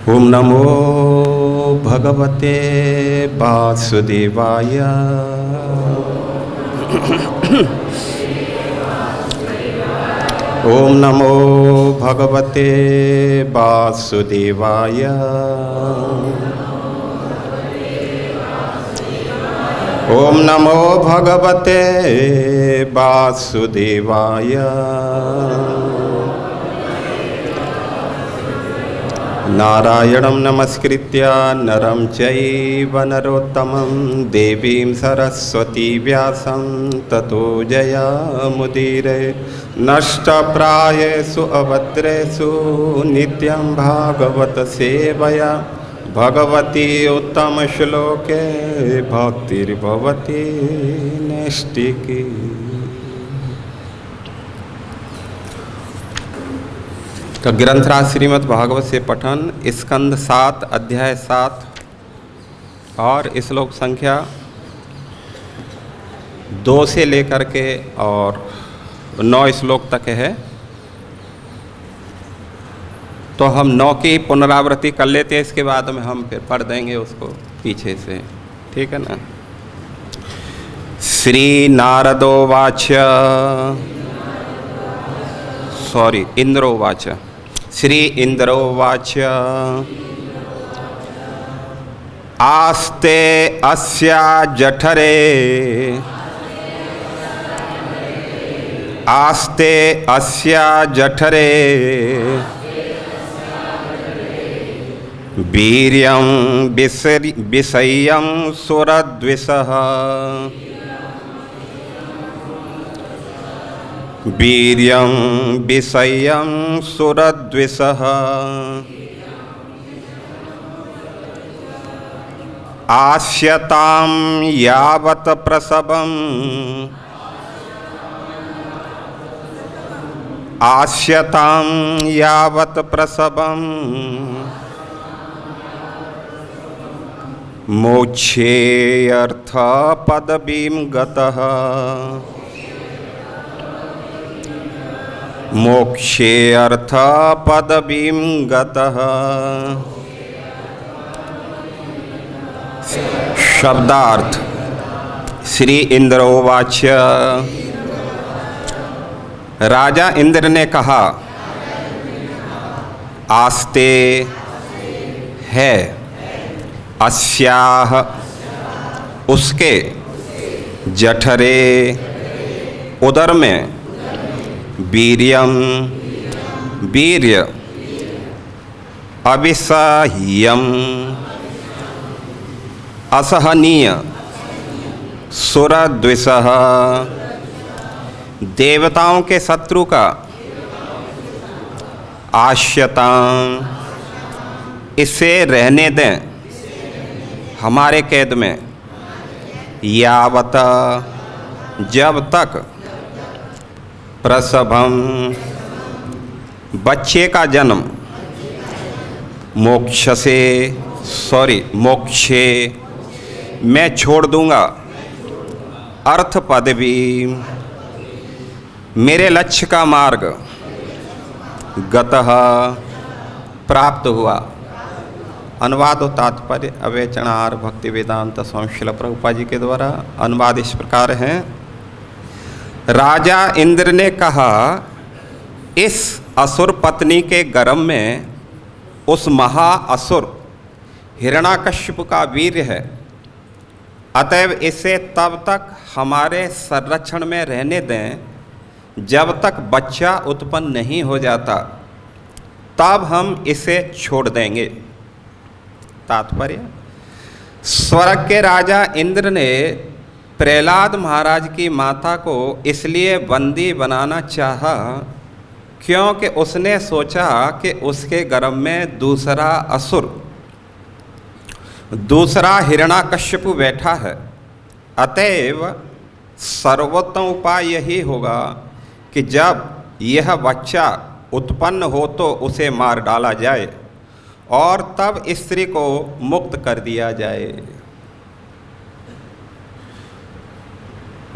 ओम नमो भगवते वासुदेवाय। ओम नमो भगवते वासुदेवाय। ओम नमो भगवते वासुदेवाय। नारायणं नमस्कृत्य नरं चैव नरोत्तमं देवीं सरस्वती व्यासं ततो जयमुदीरये। नष्टप्रायेषु अभद्रेषु नित्यं भागवत सेवया भगवती उत्तमश्लोके भक्तिर्भवति नैष्टिकी। तो ग्रंथराज श्रीमद् भागवत से पठन स्कंद 7 अध्याय 7 और श्लोक संख्या 2 से लेकर के और 9 श्लोक तक है। तो हम 9 की पुनरावृत्ति कर लेते हैं, इसके बाद में हम फिर पढ़ देंगे उसको पीछे से, ठीक है ना। श्री नारदोवाच इंद्रोवाच। श्री इंद्रोवाच आस्ते अस्या जठरे आस्ते अस्या जठरे वीर्यं विषय्यं सुरद्विषः वीर्यं विषय्यं सुरद्विषः आस्यतां यावत् प्रसवम् आस्यतां यावत् प्रसवम् मोक्षेऽर्थ पदवीं गतः मोक्षेऽर्थ पदवीं गतः। शब्दार्थ। श्री इंद्रोवाच। राजा इंद्र ने कहा, आस्ते है, अस्याह उसके, जठरे उदर में, वीर्यं वीर्य, अविसह्यं असहनीय, सुरद्विषः देवताओं के शत्रु का, आश्यतां इसे रहने दें हमारे कैद में, यावत जब तक, प्रसवम बच्चे का जन्म, मोक्षे मैं छोड़ दूंगा, अर्थ पदवी मेरे लक्ष्य का मार्ग, गतः प्राप्त हुआ। अनुवाद और तात्पर्य अवैचनार भक्ति वेदांत स्वामी श्रील प्रभुपाद जी के द्वारा। अनुवाद इस प्रकार हैं। राजा इंद्र ने कहा, इस असुर पत्नी के गर्भ में उस महाअसुर हिरण्याकश्यप का वीर्य है, अतएव इसे तब तक हमारे संरक्षण में रहने दें जब तक बच्चा उत्पन्न नहीं हो जाता, तब हम इसे छोड़ देंगे। तात्पर्य। स्वर्ग के राजा इंद्र ने प्रहलाद महाराज की माता को इसलिए बंदी बनाना चाहा क्योंकि उसने सोचा कि उसके गर्भ में दूसरा असुर, दूसरा हिरण्याकश्यप बैठा है। अतएव सर्वोत्तम उपाय यही होगा कि जब यह बच्चा उत्पन्न हो तो उसे मार डाला जाए और तब स्त्री को मुक्त कर दिया जाए।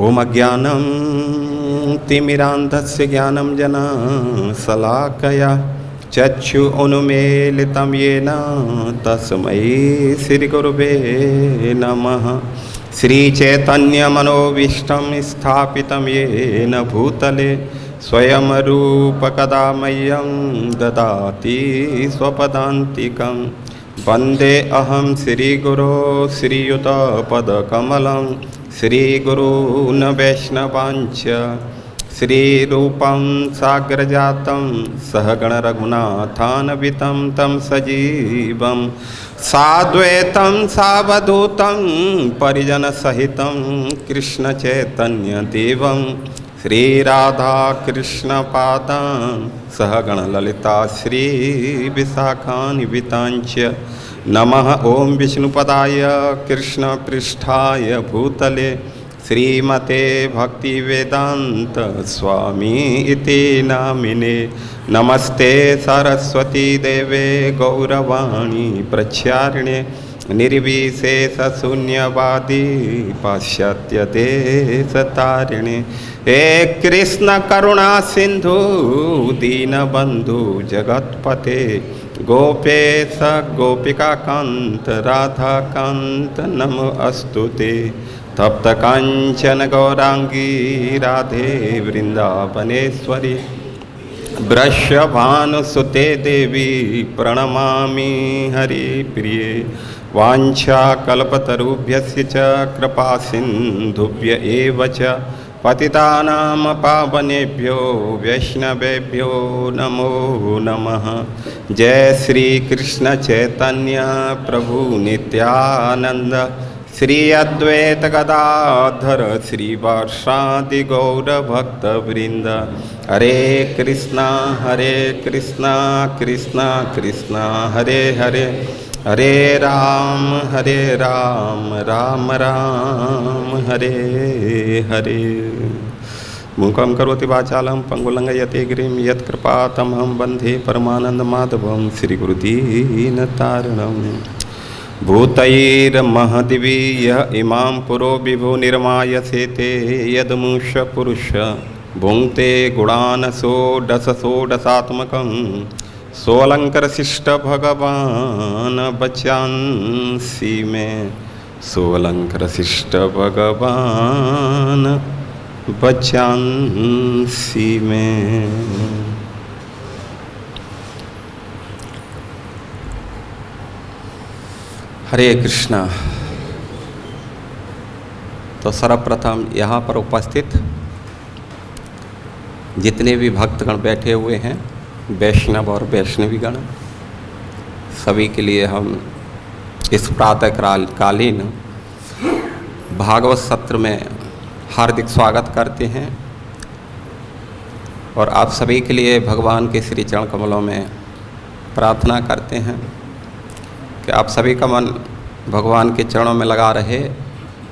ओम अज्ञानं तिमिरान्धस्य ज्ञानं जना शलाकया चक्षु उन्मीलितं येन तस्मै श्रीगुरुवे नमः। श्रीचैतन्यमनोभीष्टं स्थापितं येन भूतले स्वयं रूप कदा मह्यं ददाति स्वपदान्तिकं। वन्दे अहं श्रीगुरो श्रीयुतपदकमलं श्रीगुरून् वैष्णवांश्च श्रीरूपं साग्रजातं सहगण रघुनाथान्वितं तं सजीवं साद्वैतं सावधूतं परिजनसहितं कृष्णचैतन्यदेवं श्रीराधाकृष्णपादान् सहगण ललिता श्रीविशाखान्वितांश्च। नमः ॐ विष्णुपदाय कृष्णपृष्ठाय भूतले श्रीमते भक्तिवेदांत स्वामी इति नामिने। नमस्ते सरस्वती देवे गौरवाणी प्रचारिणे निर्विशेषशून्यवादी पाश्चात्यदेशतारिणे। हे कृष्ण करुणा सिंधु दीनबंधु जगत्पते गोपेश गोपिकाकांत राधाकांत नमोऽस्तुते। तप्त कांचन गौरांगी राधे वृंदावनेश्वरी वृषभानुसुते देवी प्रणमामि हरिप्रिये। वाञ्छाकल्पतरुभ्यस्य च कृपा सिन्धुभ्य एव च पतितानां पावनेभ्यो वैष्णवेभ्यो नमो नमः। जय श्री कृष्ण चैतन्य प्रभु नित्यानंद श्री अद्वैत गदाधर श्रीवासादि गौर भक्त वृंद। हरे कृष्णा कृष्णा कृष्णा हरे हरे हरे राम राम राम हरे हरे। मूकं करोति वाचालं पंगुलंघयते गिरिं यत्कृपातमहं वन्दे परमानन्दमाधवं श्रीगुरुदीनतारिणम्। भूतैर्महद्वीय इमां पुरो विभो निर्मायसेते यदमुष पुरुष भुङ्क्ते गुणान् षोडशात्मकं सोऽलङ्कृशिष्ट भगवान् बचांसि मे सोऽलङ्कृशिष्ट भगवान् बचांसि मे। हरे कृष्णा। तो सर्वप्रथम यहाँ पर उपस्थित जितने भी भक्तगण बैठे हुए हैं, वैष्णव और वैष्णवीगण, सभी के लिए हम इस प्रातःकालीन भागवत सत्र में हार्दिक स्वागत करते हैं और आप सभी के लिए भगवान के श्री चरण कमलों में प्रार्थना करते हैं कि आप सभी का मन भगवान के चरणों में लगा रहे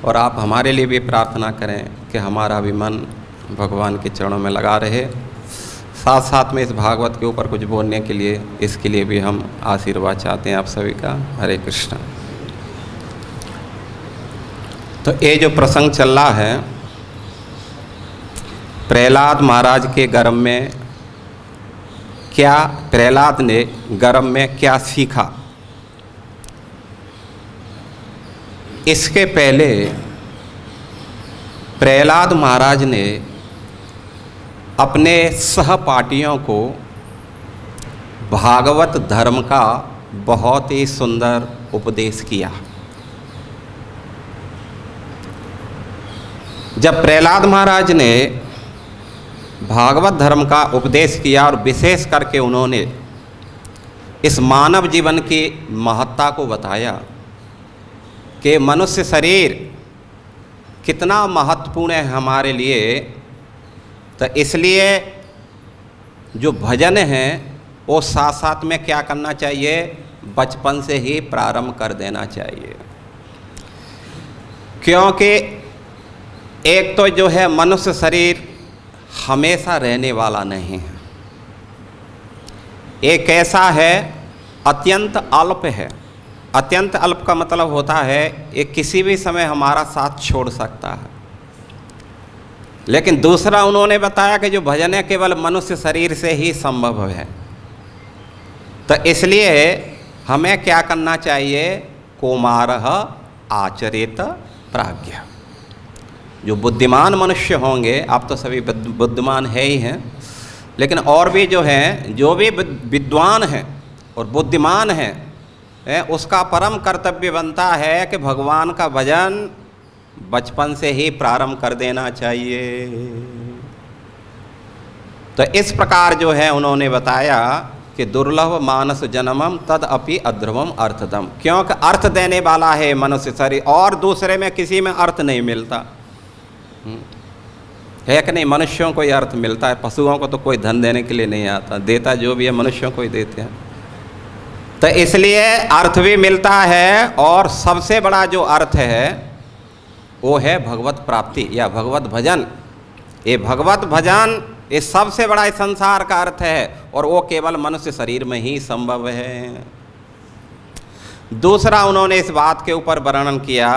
और आप हमारे लिए भी प्रार्थना करें कि हमारा भी मन भगवान के चरणों में लगा रहे। साथ साथ में इस भागवत के ऊपर कुछ बोलने के लिए, इसके लिए भी हम आशीर्वाद चाहते हैं आप सभी का। हरे कृष्ण। तो ये जो प्रसंग चल रहा है, प्रहलाद महाराज के गर्भ में क्या, प्रहलाद ने गर्भ में क्या सीखा, इसके पहले प्रहलाद महाराज ने अपने सहपाठियों को भागवत धर्म का बहुत ही सुंदर उपदेश किया। जब प्रहलाद महाराज ने भागवत धर्म का उपदेश किया और विशेष करके उन्होंने इस मानव जीवन की महत्ता को बताया कि मनुष्य शरीर कितना महत्वपूर्ण है हमारे लिए, तो इसलिए जो भजन है वो साथ साथ में क्या करना चाहिए, बचपन से ही प्रारंभ कर देना चाहिए। क्योंकि एक तो जो है मनुष्य शरीर हमेशा रहने वाला नहीं है, एक ऐसा है अत्यंत अल्प है। अत्यंत अल्प का मतलब होता है ये किसी भी समय हमारा साथ छोड़ सकता है। लेकिन दूसरा उन्होंने बताया कि जो भजन है केवल मनुष्य शरीर से ही संभव है। तो इसलिए हमें क्या करना चाहिए? कौमारः आचरेत प्राज्ञः। जो बुद्धिमान मनुष्य होंगे, आप तो सभी बुद्धिमान है ही हैं, लेकिन और भी जो हैं, जो भी विद्वान हैं और बुद्धिमान हैं, उसका परम कर्तव्य बनता है कि भगवान का भजन बचपन से ही प्रारंभ कर देना चाहिए। तो इस प्रकार जो है उन्होंने बताया कि दुर्लभ मानस जन्मम तद अपि अध्रुवम अर्थदम, क्योंकि अर्थ देने वाला है मनुष्य शरीर, और दूसरे में किसी में अर्थ नहीं मिलता है कि नहीं? मनुष्यों को ही अर्थ मिलता है, पशुओं को तो कोई धन देने के लिए नहीं आता, देता जो भी है मनुष्यों को ही देते हैं। तो इसलिए अर्थ भी मिलता है, और सबसे बड़ा जो अर्थ है वो है भगवत प्राप्ति या भगवत भजन। ये भगवत भजन ये सबसे बड़ा इस संसार का अर्थ है, और वो केवल मनुष्य शरीर में ही संभव है। दूसरा उन्होंने इस बात के ऊपर वर्णन किया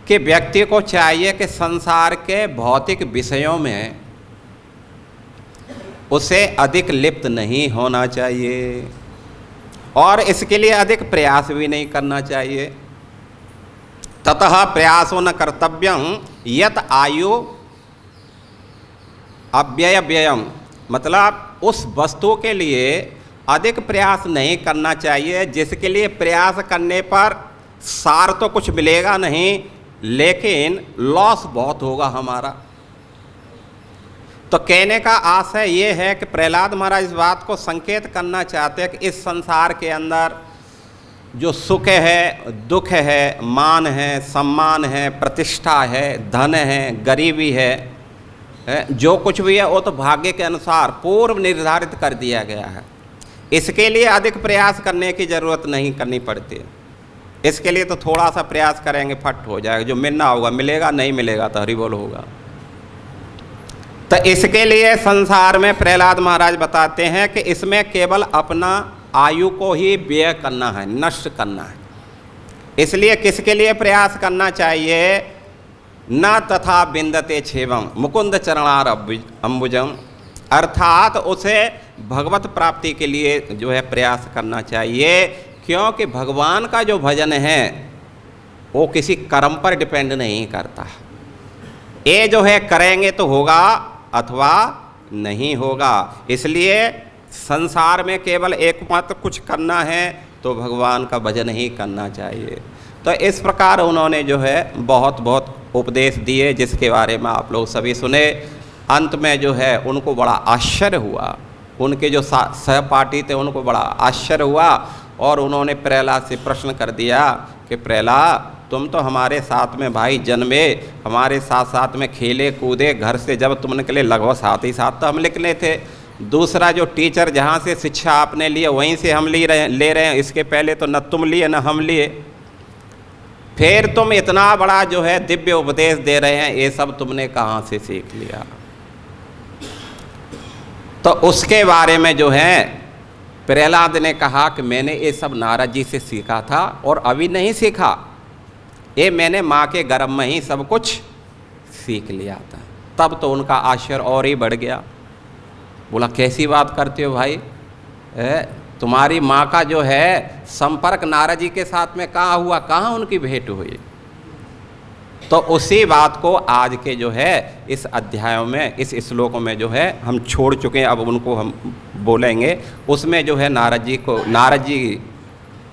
कि व्यक्ति को चाहिए कि संसार के भौतिक विषयों में उसे अधिक लिप्त नहीं होना चाहिए, और इसके लिए अधिक प्रयास भी नहीं करना चाहिए। ततः प्रयासो न कर्तव्यं यत आयु अव्यय व्ययम, मतलब उस वस्तु के लिए अधिक प्रयास नहीं करना चाहिए जिसके लिए प्रयास करने पर सार तो कुछ मिलेगा नहीं, लेकिन लॉस बहुत होगा हमारा। तो कहने का आशय ये है कि प्रहलाद महाराज इस बात को संकेत करना चाहते हैं कि इस संसार के अंदर जो सुख है, दुख है, मान है, सम्मान है, प्रतिष्ठा है, धन है, गरीबी है, जो कुछ भी है वो तो भाग्य के अनुसार पूर्व निर्धारित कर दिया गया है। इसके लिए अधिक प्रयास करने की ज़रूरत नहीं करनी पड़ती। इसके लिए तो थोड़ा सा प्रयास करेंगे फट हो जाएगा, जो मिलना होगा मिलेगा, नहीं मिलेगा तो हरिबोल होगा। तो इसके लिए संसार में प्रहलाद महाराज बताते हैं कि इसमें केवल अपना आयु को ही व्यय करना है, नष्ट करना है। इसलिए किसके लिए प्रयास करना चाहिए? न तथा बिंदते छेवम मुकुंद चरणार अम्बुजम, अर्थात उसे भगवत प्राप्ति के लिए जो है प्रयास करना चाहिए, क्योंकि भगवान का जो भजन है वो किसी कर्म पर डिपेंड नहीं करता। ये जो है करेंगे तो होगा अथवा नहीं होगा। इसलिए संसार में केवल एकमात्र कुछ करना है तो भगवान का भजन ही करना चाहिए। तो इस प्रकार उन्होंने जो है बहुत बहुत उपदेश दिए, जिसके बारे में आप लोग सभी सुने। अंत में जो है उनको बड़ा आश्चर्य हुआ, उनके जो सहपाठी थे उनको बड़ा आश्चर्य हुआ, और उन्होंने प्रहलाद से प्रश्न कर दिया कि प्रहलाद तुम तो हमारे साथ में भाई जन्मे, हमारे साथ साथ में खेले कूदे, घर से जब तुम निकले लगभग साथ ही साथ तो हम निकले थे। दूसरा जो टीचर जहाँ से शिक्षा आपने लिए वहीं से हम ले रहे हैं, इसके पहले तो न तुम लिए न हम लिए। फिर तुम इतना बड़ा जो है दिव्य उपदेश दे रहे हैं, ये सब तुमने कहाँ से सीख लिया? तो उसके बारे में जो है प्रहलाद ने कहा कि मैंने ये सब नारद जी से सीखा था, और अभी नहीं सीखा, ये मैंने माँ के गर्भ में ही सब कुछ सीख लिया था। तब तो उनका आश्चर्य और ही बढ़ गया। बोला कैसी बात करते हो भाई, तुम्हारी माँ का जो है संपर्क नारद जी के साथ में कहाँ हुआ, कहाँ उनकी भेंट हुई? तो उसी बात को आज के जो है इस अध्यायों में, इस श्लोकों में जो है हम छोड़ चुके हैं, अब उनको हम बोलेंगे। उसमें जो है नारद जी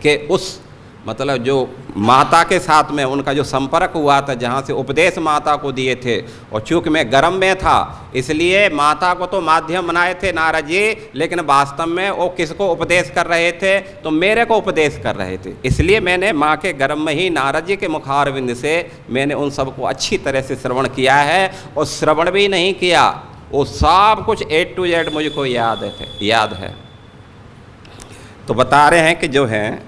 के उस मतलब जो माता के साथ में उनका जो संपर्क हुआ था, जहाँ से उपदेश माता को दिए थे, और चूँकि मैं गर्भ में था इसलिए माता को तो माध्यम बनाए थे नारद जी, लेकिन वास्तव में वो किसको उपदेश कर रहे थे? तो मेरे को उपदेश कर रहे थे। इसलिए मैंने माँ के गर्भ में ही नारद जी के मुखारविंद से मैंने उन सबको अच्छी तरह से श्रवण किया है, और श्रवण भी नहीं किया, वो सब कुछ A to Z मुझको याद है। तो बता रहे हैं कि जो है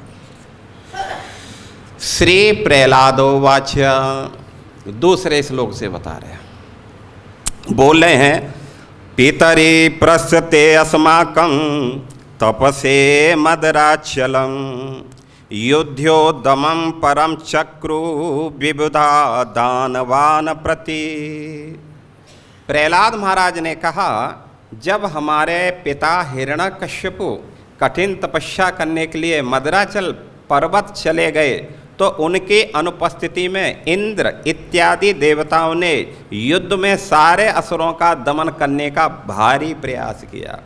श्री प्रहलादोवाच, दूसरे श्लोक से बता रहे हैं, बोल रहे हैं पितरी प्रस्ते अस्माकं तपसे मदराचलम युद्ध्योद्दमं परम चक्रु विबुधा दानवान प्रति। प्रहलाद महाराज ने कहा जब हमारे पिता हिरण्यकश्यपु कठिन तपस्या करने के लिए मद्राचल पर्वत चले गए तो उनकी अनुपस्थिति में इंद्र इत्यादि देवताओं ने युद्ध में सारे असुरों का दमन करने का भारी प्रयास किया।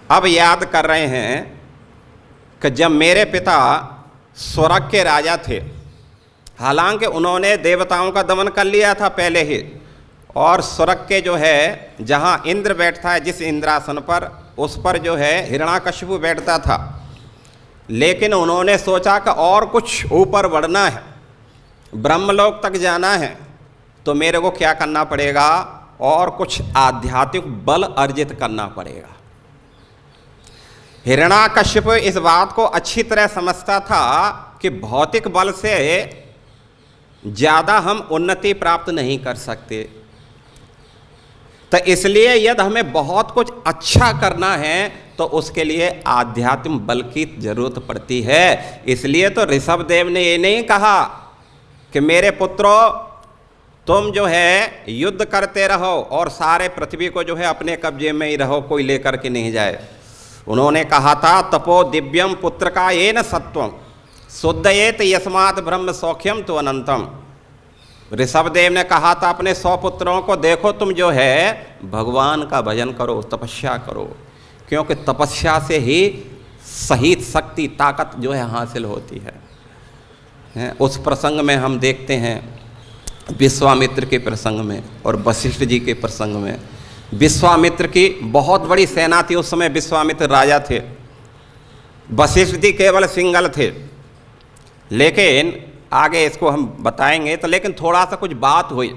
अब याद कर रहे हैं कि जब मेरे पिता स्वर्ग के राजा थे, हालांकि उन्होंने देवताओं का दमन कर लिया था पहले ही, और स्वर्ग के जो है जहाँ इंद्र बैठता है जिस इंद्रासन पर, उस पर जो है हिरण्याकशिपु बैठता था। लेकिन उन्होंने सोचा कि और कुछ ऊपर बढ़ना है, ब्रह्मलोक तक जाना है, तो मेरे को क्या करना पड़ेगा, और कुछ आध्यात्मिक बल अर्जित करना पड़ेगा। हिरण्याकशिपु इस बात को अच्छी तरह समझता था कि भौतिक बल से ज़्यादा हम उन्नति प्राप्त नहीं कर सकते, तो इसलिए यदि हमें बहुत कुछ अच्छा करना है तो उसके लिए आध्यात्म बल की जरूरत पड़ती है। इसलिए तो ऋषभदेव ने ये नहीं कहा कि मेरे पुत्रों तुम जो है युद्ध करते रहो और सारे पृथ्वी को जो है अपने कब्जे में ही रहो, कोई लेकर के नहीं जाए। उन्होंने कहा था तपो दिव्यम पुत्र का ये न सत्वम शुद्धयेत यस्मात् ब्रह्म सौख्यम तो अनंतम। ऋषभदेव ने कहा था अपने 100 पुत्रों को, देखो तुम जो है भगवान का भजन करो, तपस्या करो, क्योंकि तपस्या से ही सही शक्ति ताकत जो है हासिल होती है। उस प्रसंग में हम देखते हैं विश्वामित्र के प्रसंग में और वशिष्ठ जी के प्रसंग में, विश्वामित्र की बहुत बड़ी सेना थी उस समय, विश्वामित्र राजा थे, वशिष्ठ जी केवल सिंगल थे। लेकिन आगे इसको हम बताएंगे, तो लेकिन थोड़ा सा कुछ बात हुई।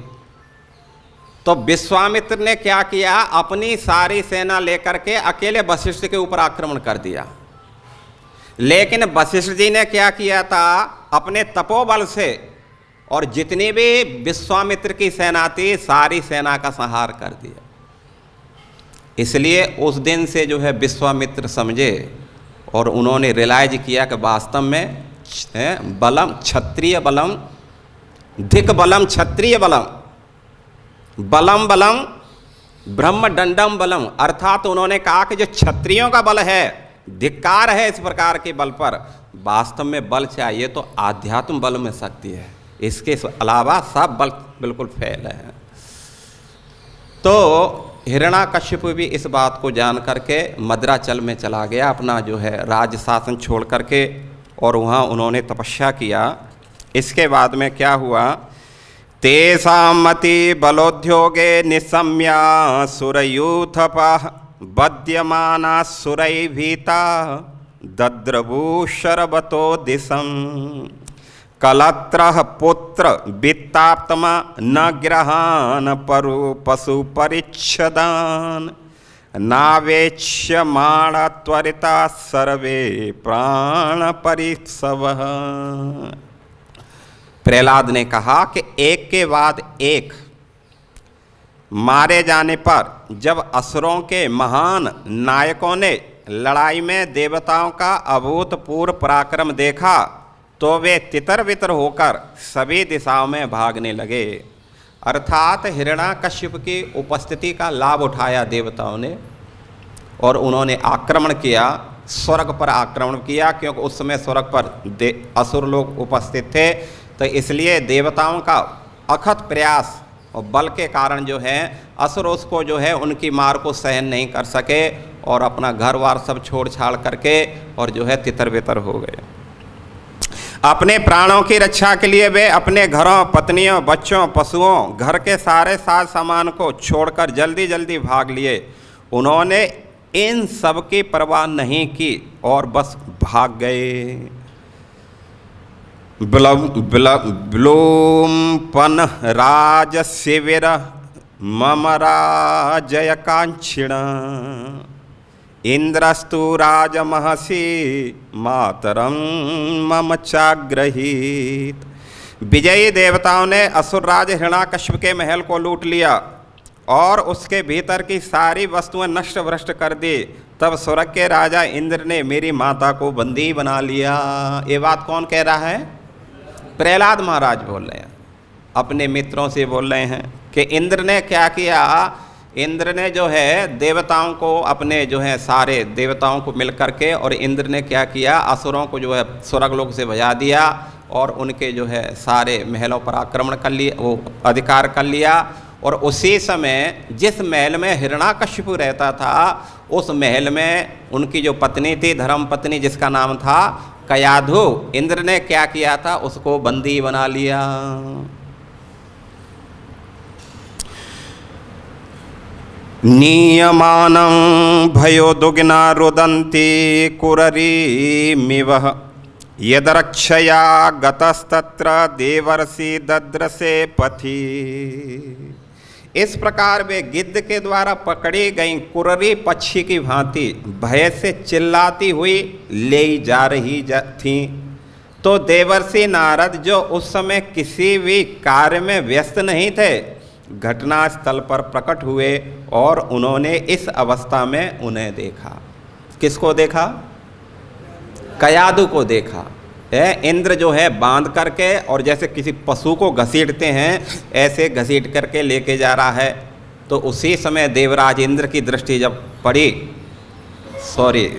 तो विश्वामित्र ने क्या किया, अपनी सारी सेना लेकर के अकेले वशिष्ठ के ऊपर आक्रमण कर दिया। लेकिन वशिष्ठ जी ने क्या किया था, अपने तपोबल से और जितनी भी विश्वामित्र की सेना थी सारी सेना का संहार कर दिया। इसलिए उस दिन से जो है विश्वामित्र समझे और उन्होंने रियलाइज किया कि वास्तव में बलम क्षत्रिय बलम धिक बलम क्षत्रिय बलम बलम बलम ब्रह्म दंडम बलम, अर्थात उन्होंने कहा कि जो क्षत्रियों का बल है, धिक्कार है इस प्रकार के बल पर, वास्तव में बल चाहिए तो आध्यात्म बल में शक्ति है, इसके अलावा सब बल बिल्कुल फेल है। तो हिरण्याकशिपु भी इस बात को जान करके मद्राचल में चला गया, अपना जो है राज शासन छोड़ करके, और वहाँ उन्होंने तपस्या किया। इसके बाद में क्या हुआ, तेषां मति बलोद्योगे निशम्या सुरयूथपा बध्यमाना सुरै भीता दद्रवू शरबतो दिशं कलत्रः पुत्र वित्ताप्तमा न ग्रहान परु पशु परिच्छदान नावेक्ष्यमाण त्वरिता सर्वे प्राण परित्सवः। प्रहलाद ने कहा कि एक के बाद एक मारे जाने पर जब असुरों के महान नायकों ने लड़ाई में देवताओं का अभूतपूर्व पराक्रम देखा तो वे तितर बितर होकर सभी दिशाओं में भागने लगे। अर्थात हिरण्याकशिपु की उपस्थिति का लाभ उठाया देवताओं ने और उन्होंने आक्रमण किया, स्वर्ग पर आक्रमण किया, क्योंकि उस समय स्वर्ग पर असुर लोग उपस्थित थे। तो इसलिए देवताओं का अथक प्रयास और बल के कारण जो है असुर उसको जो है उनकी मार को सहन नहीं कर सके और अपना घर वार सब छोड़ छाड़ करके और जो है तितर बितर हो गए। अपने प्राणों की रक्षा के लिए वे अपने घरों, पत्नियों, बच्चों, पशुओं, घर के सारे साज सामान को छोड़कर जल्दी जल्दी भाग लिए। उन्होंने इन सब की परवाह नहीं की और बस भाग गए। ब्लूमपन राज शिविर मम राजय कांक्षिण इंद्रस्तु राजमहसी मातरम मम चाग्रहीत। विजयी देवताओं ने असुरराज हिरण्याकशिपु के महल को लूट लिया और उसके भीतर की सारी वस्तुएं नष्ट भ्रष्ट कर दी। तब स्वर्ग के राजा इंद्र ने मेरी माता को बंदी बना लिया। ये बात कौन कह रहा है? प्रहलाद महाराज बोल रहे हैं, अपने मित्रों से बोल रहे हैं कि इंद्र ने क्या किया इंद्र ने जो है देवताओं को, अपने जो है सारे देवताओं को मिल करके, और इंद्र ने क्या किया, असुरों को जो है स्वर्गलोक से भजा दिया और उनके जो है सारे महलों पर आक्रमण कर लिया, वो अधिकार कर लिया। और उसी समय जिस महल में हिरण्याकशिपु रहता था, उस महल में उनकी जो पत्नी थी, धर्म पत्नी, जिसका नाम था कयाधु, इंद्र ने क्या किया था, उसको बंदी बना लिया। नीयमानं भयो दुग्ना रुदन्ति कुररीमिवः यदरक्षया गतस्तत्र देवर्षि दद्रसे पथि। इस प्रकार वे गिद्ध के द्वारा पकड़ी गई कुररी पक्षी की भांति भय से चिल्लाती हुई ले जा रही थी। तो देवर्षि नारद, जो उस समय किसी भी कार्य में व्यस्त नहीं थे, घटना स्थल पर प्रकट हुए और उन्होंने इस अवस्था में उन्हें देखा। किसको देखा? कयाधु को देखा। इंद्र जो है बांध करके, और जैसे किसी पशु को घसीटते हैं ऐसे घसीट करके लेके जा रहा है। तो उसी समय देवराज इंद्र की दृष्टि जब पड़ी,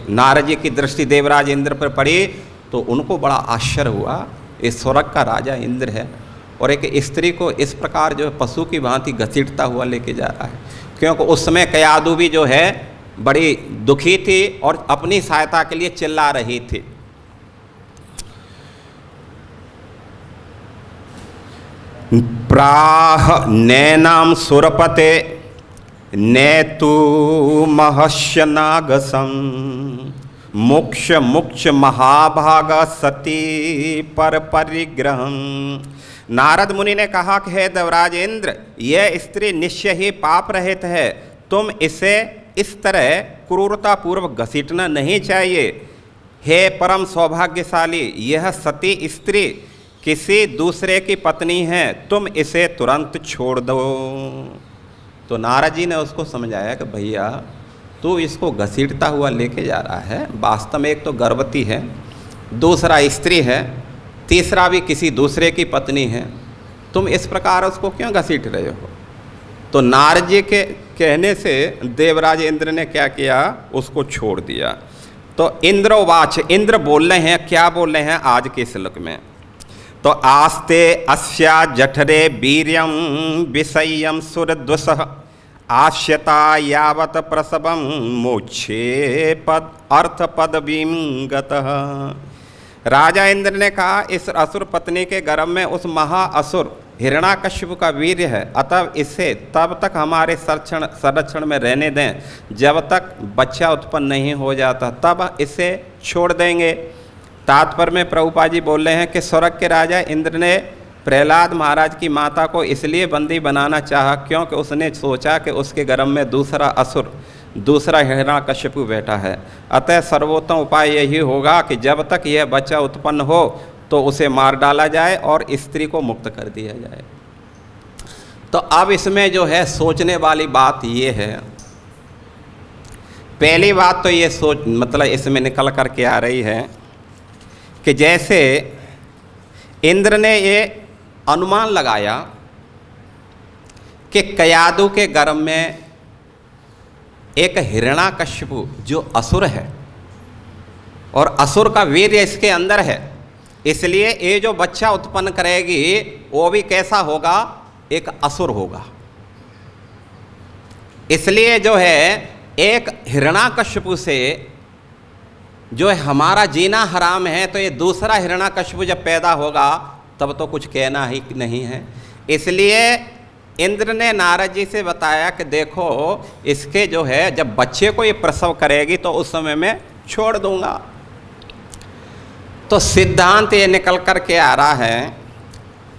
नारद जी की दृष्टि देवराज इंद्र पर पड़ी, तो उनको बड़ा आश्चर्य हुआ। इस स्वर्ग का राजा इंद्र है और एक स्त्री को इस प्रकार जो है पशु की भांति घसीटता हुआ लेके जा रहा है। क्योंकि उस समय कयाधु भी जो है बड़ी दुखी थी और अपनी सहायता के लिए चिल्ला रही थी। प्राह नैनाम सुरपते नेतु महस्य नागसम मोक्ष मोक्ष महाभाग सती पर परिग्रहम। नारद मुनि ने कहा कि हे देवराज इंद्र, यह स्त्री निश्चय ही पाप रहित है, तुम इसे इस तरह क्रूरतापूर्वक घसीटना नहीं चाहिए। हे परम सौभाग्यशाली, यह सती स्त्री किसी दूसरे की पत्नी है, तुम इसे तुरंत छोड़ दो। तो नारद जी ने उसको समझाया कि भैया तू इसको घसीटता हुआ लेके जा रहा है, वास्तव में एक तो गर्भवती है, दूसरा स्त्री है, तीसरा भी किसी दूसरे की पत्नी है, तुम इस प्रकार उसको क्यों घसीट रहे हो? तो नारद जी के कहने से देवराज इंद्र ने क्या किया, उसको छोड़ दिया। तो इंद्रोवाच, इंद्र बोल रहे हैं, क्या बोल रहे हैं आज के श्लोक में? तो आस्ते अस्या जठरे वीर्यं विषय्यं सुरद्वसः आश्यता यावत प्रसवं मोक्षे पद अर्थ पदवीं गतः। राजा इंद्र ने कहा, इस असुर पत्नी के गर्भ में उस महाअसुर हिरण्याकशिपु का वीर्य है, अतः इसे तब तक हमारे संरक्षण में रहने दें जब तक बच्चा उत्पन्न नहीं हो जाता, तब इसे छोड़ देंगे। तात्पर्य में प्रभुपाद जी बोल रहे हैं कि स्वर्ग के राजा इंद्र ने प्रहलाद महाराज की माता को इसलिए बंदी बनाना चाहा क्योंकि उसने सोचा कि उसके गर्भ में दूसरा असुर, दूसरा हिरण्याकशिपु बैठा है। अतः सर्वोत्तम उपाय यही होगा कि जब तक यह बच्चा उत्पन्न हो तो उसे मार डाला जाए और स्त्री को मुक्त कर दिया जाए। तो अब इसमें जो है सोचने वाली बात ये है, पहली बात तो ये सोच मतलब इसमें निकल कर के आ रही है कि जैसे इंद्र ने ये अनुमान लगाया कि कयाधु के गर्भ में एक हिरण्याकशिपु जो असुर है और असुर का वीर्य इसके अंदर है, इसलिए ये जो बच्चा उत्पन्न करेगी वो भी कैसा होगा, एक असुर होगा। इसलिए जो है एक हिरण्याकशिपु से जो है हमारा जीना हराम है, तो ये दूसरा हिरण्याकशिपु जब पैदा होगा तब तो कुछ कहना ही नहीं है। इसलिए इंद्र ने नारद जी से बताया कि देखो इसके जो है जब बच्चे को ये प्रसव करेगी तो उस समय मैं छोड़ दूंगा। तो सिद्धांत ये निकल कर के आ रहा है